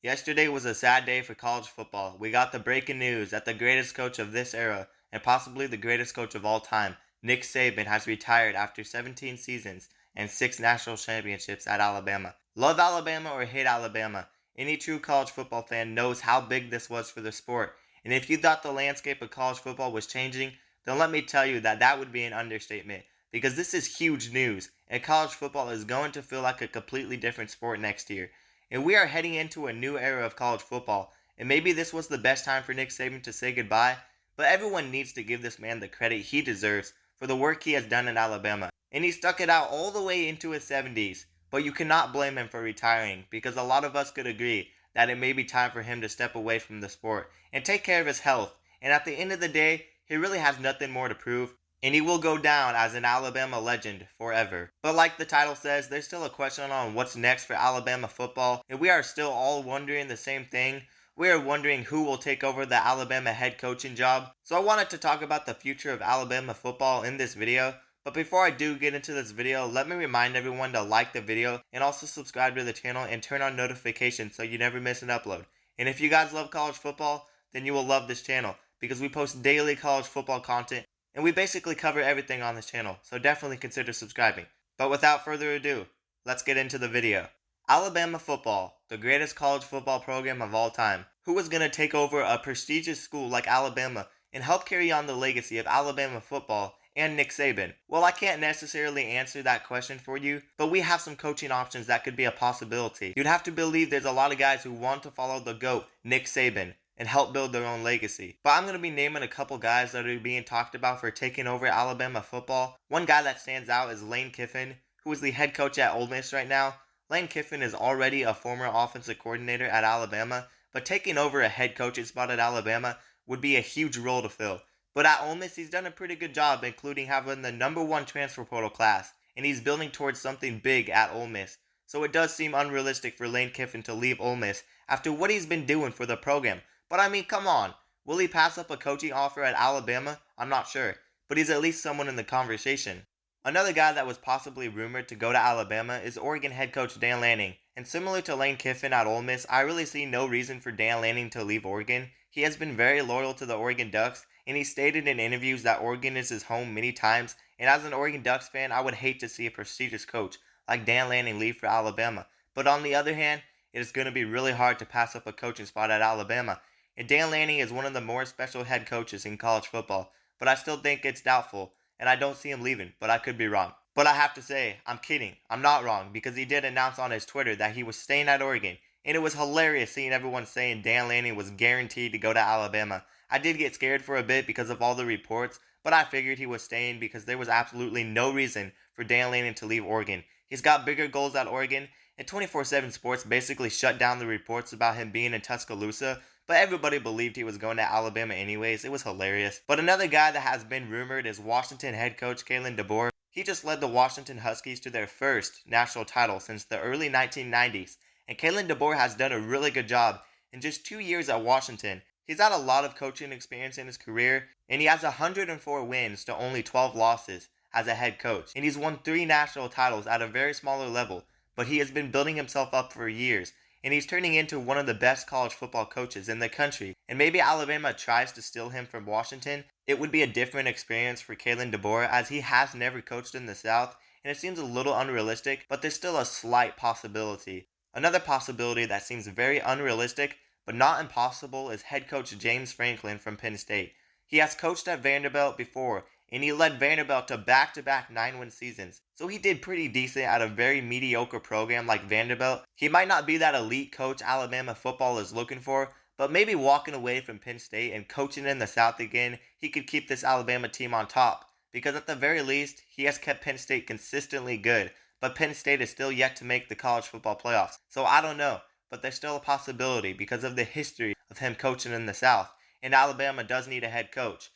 Yesterday was a sad day for college football. We got the breaking news that the greatest coach of this era, and possibly the greatest coach of all time, Nick Saban, has retired after 17 seasons and 6 national championships at Alabama. Love Alabama or hate Alabama, any true college football fan knows how big this was for the sport. And if you thought the landscape of college football was changing, then let me tell you that that would be an understatement. Because this is huge news, and college football is going to feel like a completely different sport next year. And we are heading into a new era of college football, and maybe this was the best time for Nick Saban to say goodbye, but everyone needs to give this man the credit he deserves for the work he has done in Alabama. And he stuck it out all the way into his 70s, but you cannot blame him for retiring, because a lot of us could agree that it may be time for him to step away from the sport and take care of his health. And at the end of the day, he really has nothing more to prove, and he will go down as an Alabama legend forever. But like the title says, there's still a question on what's next for Alabama football, and we are still all wondering the same thing. We are wondering who will take over the Alabama head coaching job. So I wanted to talk about the future of Alabama football in this video. But before I do get into this video, let me remind everyone to like the video and also subscribe to the channel and turn on notifications so you never miss an upload. And if you guys love college football, then you will love this channel because we post daily college football content and we basically cover everything on this channel, so definitely consider subscribing. But without further ado, let's get into the video. Alabama football, the greatest college football program of all time. Who is going to take over a prestigious school like Alabama and help carry on the legacy of Alabama football and Nick Saban? Well, I can't necessarily answer that question for you, but we have some coaching options that could be a possibility. You'd have to believe there's a lot of guys who want to follow the GOAT, Nick Saban, and help build their own legacy. But I'm going to be naming a couple guys that are being talked about for taking over Alabama football. One guy that stands out is Lane Kiffin, who is the head coach at Ole Miss right now. Lane Kiffin is already a former offensive coordinator at Alabama, but taking over a head coaching spot at Alabama would be a huge role to fill. But at Ole Miss, he's done a pretty good job, including having the #1 transfer portal class, and he's building towards something big at Ole Miss. So it does seem unrealistic for Lane Kiffin to leave Ole Miss after what he's been doing for the program. But I mean, come on. Will he pass up a coaching offer at Alabama? I'm not sure. But he's at least someone in the conversation. Another guy that was possibly rumored to go to Alabama is Oregon head coach Dan Lanning. And similar to Lane Kiffin at Ole Miss, I really see no reason for Dan Lanning to leave Oregon. He has been very loyal to the Oregon Ducks, and he stated in interviews that Oregon is his home many times. And as an Oregon Ducks fan, I would hate to see a prestigious coach like Dan Lanning leave for Alabama. But on the other hand, it is going to be really hard to pass up a coaching spot at Alabama. And Dan Lanning is one of the more special head coaches in college football, but I still think it's doubtful, and I don't see him leaving, but I could be wrong. But I have to say, I'm kidding. I'm not wrong, because he did announce on his Twitter that he was staying at Oregon, and it was hilarious seeing everyone saying Dan Lanning was guaranteed to go to Alabama. I did get scared for a bit because of all the reports, but I figured he was staying because there was absolutely no reason for Dan Lanning to leave Oregon. He's got bigger goals at Oregon, and 24/7 Sports basically shut down the reports about him being in Tuscaloosa, but everybody believed he was going to Alabama anyways. It was hilarious. But another guy that has been rumored is Washington head coach Kalen DeBoer. He just led the Washington Huskies to their first national title since the early 1990s. And Kalen DeBoer has done a really good job in just 2 years at Washington. He's had a lot of coaching experience in his career, and he has 104 wins to only 12 losses as a head coach. And he's won 3 national titles at a very smaller level, but he has been building himself up for years. And he's turning into one of the best college football coaches in the country. And maybe Alabama tries to steal him from Washington. It would be a different experience for Kalen DeBoer, as he has never coached in the South, and it seems a little unrealistic, but there's still a slight possibility. Another possibility that seems very unrealistic, but not impossible, is head coach James Franklin from Penn State. He has coached at Vanderbilt before, and he led Vanderbilt to back-to-back 9-win seasons. So he did pretty decent at a very mediocre program like Vanderbilt. He might not be that elite coach Alabama football is looking for, but maybe walking away from Penn State and coaching in the South again, he could keep this Alabama team on top. Because at the very least, he has kept Penn State consistently good, but Penn State is still yet to make the college football playoffs. So I don't know, but there's still a possibility because of the history of him coaching in the South, and Alabama does need a head coach.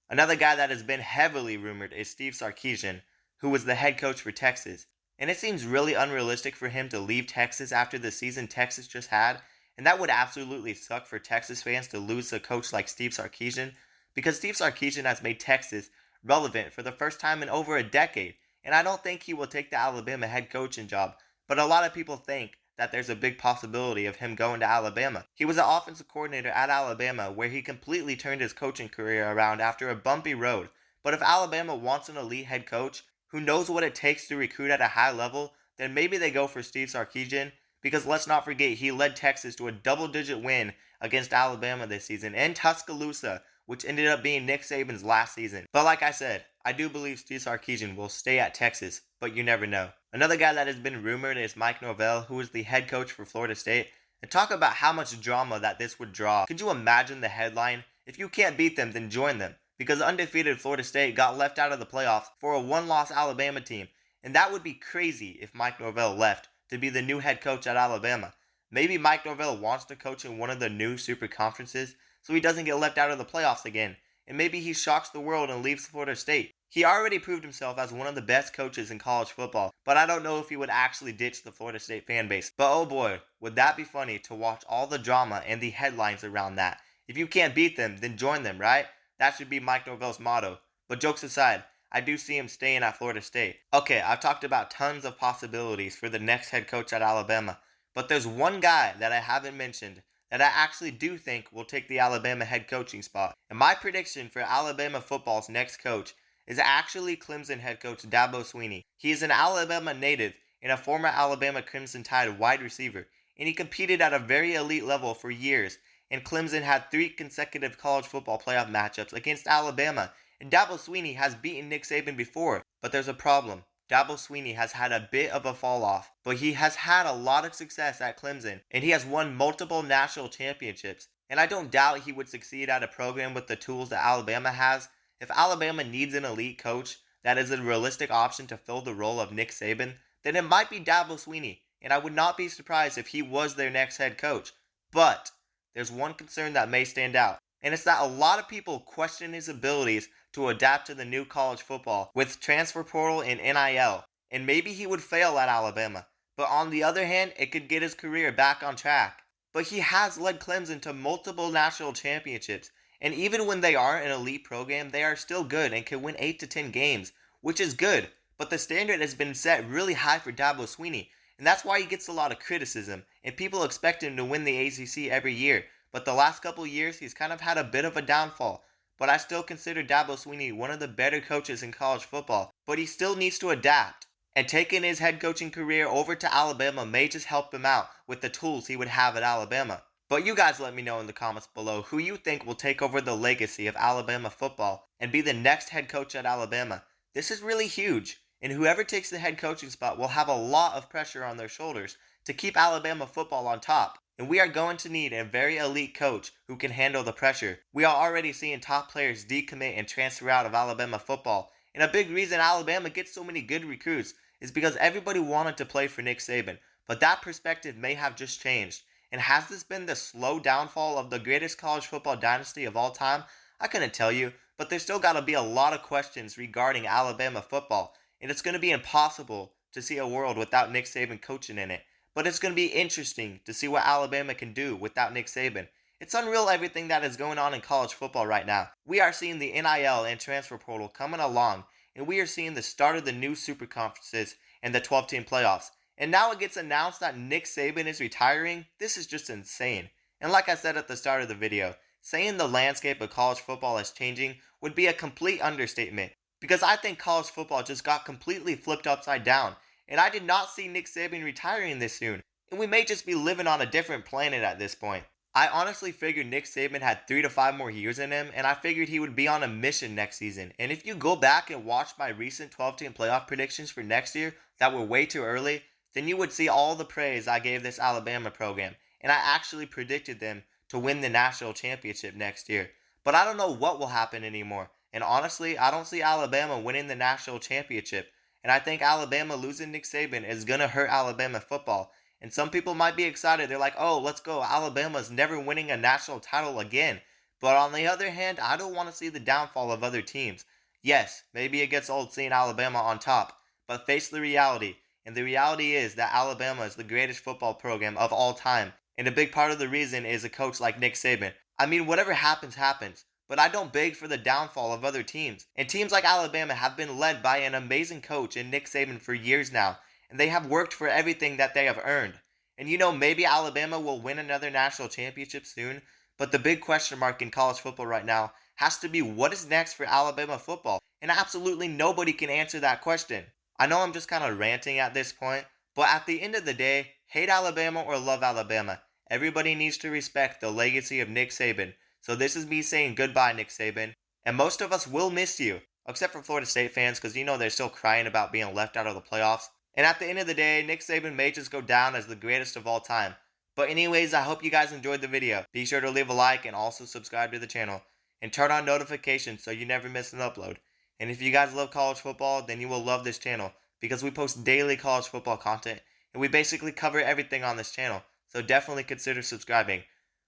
Another guy that has been heavily rumored is Steve Sarkisian, who was the head coach for Texas. And it seems really unrealistic for him to leave Texas after the season Texas just had, and that would absolutely suck for Texas fans to lose a coach like Steve Sarkisian, because Steve Sarkisian has made Texas relevant for the first time in over a decade, and I don't think he will take the Alabama head coaching job, but a lot of people think that there's a big possibility of him going to Alabama. He was an offensive coordinator at Alabama where he completely turned his coaching career around after a bumpy road. But if Alabama wants an elite head coach who knows what it takes to recruit at a high level, then maybe they go for Steve Sarkisian, because let's not forget he led Texas to a double-digit win against Alabama this season in Tuscaloosa, which ended up being Nick Saban's last season. But like I said, I do believe Steve Sarkisian will stay at Texas, but you never know. Another guy that has been rumored is Mike Norvell, who is the head coach for Florida State. And talk about how much drama that this would draw. Could you imagine the headline? If you can't beat them, then join them. Because undefeated Florida State got left out of the playoffs for a one-loss Alabama team. And that would be crazy if Mike Norvell left to be the new head coach at Alabama. Maybe Mike Norvell wants to coach in one of the new super conferences so he doesn't get left out of the playoffs again. And maybe he shocks the world and leaves Florida State. He already proved himself as one of the best coaches in college football, but I don't know if he would actually ditch the Florida State fan base. But oh boy, would that be funny to watch all the drama and the headlines around that. If you can't beat them, then join them, right? That should be Mike Norvell's motto. But jokes aside, I do see him staying at Florida State. Okay, I've talked about tons of possibilities for the next head coach at Alabama, but there's one guy that I haven't mentioned that I actually do think will take the Alabama head coaching spot. And my prediction for Alabama football's next coach is actually Clemson head coach Dabo Swinney. He is an Alabama native and a former Alabama Crimson Tide wide receiver, and he competed at a very elite level for years, and Clemson had 3 consecutive college football playoff matchups against Alabama, and Dabo Swinney has beaten Nick Saban before. But there's a problem. Dabo Swinney has had a bit of a fall off, but he has had a lot of success at Clemson, and he has won multiple national championships. And I don't doubt he would succeed at a program with the tools that Alabama has. If Alabama needs an elite coach that is a realistic option to fill the role of Nick Saban, then it might be Dabo Swinney, and I would not be surprised if he was their next head coach. But there's one concern that may stand out, and it's that a lot of people question his abilities to adapt to the new college football with transfer portal and NIL, and maybe he would fail at Alabama. But on the other hand, it could get his career back on track. But he has led Clemson to multiple national championships, and even when they are an elite program, they are still good and can win 8 to 10 games, which is good. But the standard has been set really high for Dabo Swinney, and that's why he gets a lot of criticism, and people expect him to win the ACC every year. But the last couple years, he's kind of had a bit of a downfall. But I still consider Dabo Swinney one of the better coaches in college football. But he still needs to adapt. And taking his head coaching career over to Alabama may just help him out with the tools he would have at Alabama. But you guys let me know in the comments below who you think will take over the legacy of Alabama football and be the next head coach at Alabama. This is really huge. And whoever takes the head coaching spot will have a lot of pressure on their shoulders to keep Alabama football on top. And we are going to need a very elite coach who can handle the pressure. We are already seeing top players decommit and transfer out of Alabama football. And a big reason Alabama gets so many good recruits is because everybody wanted to play for Nick Saban. But that perspective may have just changed. And has this been the slow downfall of the greatest college football dynasty of all time? I couldn't tell you, but there's still got to be a lot of questions regarding Alabama football. And it's going to be impossible to see a world without Nick Saban coaching in it. But it's going to be interesting to see what Alabama can do without Nick Saban. It's unreal everything that is going on in college football right now. We are seeing the NIL and transfer portal coming along, and we are seeing the start of the new super conferences and the 12-team playoffs. And now it gets announced that Nick Saban is retiring. This is just insane. And like I said at the start of the video, saying the landscape of college football is changing would be a complete understatement. Because I think college football just got completely flipped upside down. And I did not see Nick Saban retiring this soon. And we may just be living on a different planet at this point. I honestly figured Nick Saban had 3 to 5 more years in him, and I figured he would be on a mission next season. And if you go back and watch my recent 12-team playoff predictions for next year that were way too early, then you would see all the praise I gave this Alabama program. And I actually predicted them to win the national championship next year. But I don't know what will happen anymore. And honestly, I don't see Alabama winning the national championship. And I think Alabama losing Nick Saban is going to hurt Alabama football. And some people might be excited. They're like, oh, let's go. Alabama's never winning a national title again. But on the other hand, I don't want to see the downfall of other teams. Yes, maybe it gets old seeing Alabama on top. But face the reality. And the reality is that Alabama is the greatest football program of all time. And a big part of the reason is a coach like Nick Saban. I mean, whatever happens, happens. But I don't beg for the downfall of other teams. And teams like Alabama have been led by an amazing coach in Nick Saban for years now. And they have worked for everything that they have earned. And maybe Alabama will win another national championship soon, but the big question mark in college football right now has to be what is next for Alabama football. And absolutely nobody can answer that question. I know I'm just kind of ranting at this point, but at the end of the day, hate Alabama or love Alabama, everybody needs to respect the legacy of Nick Saban. So this is me saying goodbye, Nick Saban. And most of us will miss you, except for Florida State fans, because they're still crying about being left out of the playoffs. And at the end of the day, Nick Saban may just go down as the greatest of all time. But anyways, I hope you guys enjoyed the video. Be sure to leave a like and also subscribe to the channel. And turn on notifications so you never miss an upload. And if you guys love college football, then you will love this channel, because we post daily college football content, and we basically cover everything on this channel. So definitely consider subscribing.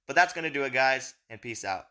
But that's going to do it, guys, and peace out.